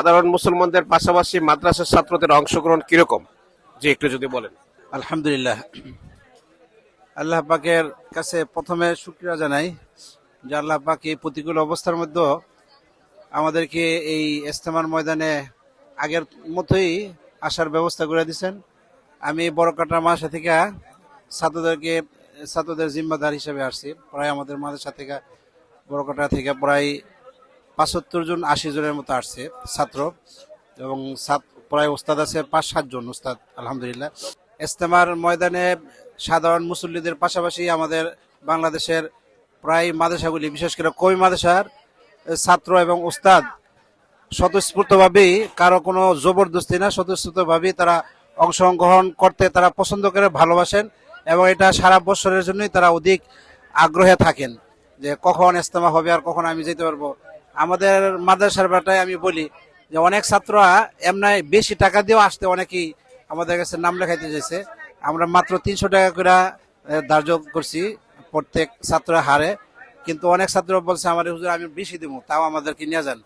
সাধারণ মুসলমানদের পাশাপাশি মাদ্রাসার ছাত্রদের অংশগ্রহণ কিরকম, যে একটু যদি বলেন। আলহামদুলিল্লাহ, আল্লাহ পাকের কাছে প্রথমে শুকরিয়া জানাই যে আল্লাহ পাক এই প্রতিকূল অবস্থার মধ্যে আমাদেরকে এই ইজতেমার ময়দানে আগের মতোই আসার ব্যবস্থা করে দিয়েছেন। আমি বড়কাটা মাদ্রাসা থেকে ছাত্রদের জিম্মাদার হিসেবে আসছি। প্রায় আমাদের মাদ্রাসা থেকে বড়কাটা থেকে প্রায় ৭৫ জন ৮০ জনের মতো আসছে ছাত্র, এবং প্রায় ওস্তাদ আছে ৫-৭ জন ওস্তাদ। আলহামদুলিল্লাহ, ইজতেমার ময়দানে সাধারণ মুসল্লিদের পাশাপাশি আমাদের বাংলাদেশের প্রায় মাদ্রাসাগুলি, বিশেষ করে কওমি মাদ্রাসার ছাত্র এবং ওস্তাদ স্বতঃস্ফূর্তভাবেই, কারো কোনো জবরদস্তি না, স্বতঃস্ফূর্তভাবেই তারা অংশগ্রহণ করতে তারা পছন্দ করে, ভালোবাসেন, এবং এটা সারা বছরের জন্যই তারা অধিক আগ্রহে থাকেন যে কখন ইজতেমা হবে আর কখন আমি যেতে পারবো। আমাদের মাদ্রাসার ব্যাটায় আমি বলি যে অনেক ছাত্ররা এমনি বেশি টাকা দিয়েও আসতে অনেকেই আমাদের কাছে নাম লেখাইতে চাইছে। আমরা মাত্র ৩০০ টাকা করে ধার্য করছি প্রত্যেক ছাত্রের হারে, কিন্তু অনেক ছাত্র বলছে আমার হুজুর আমি বেশি দিব, তাও আমাদেরকে নিয়ে যান।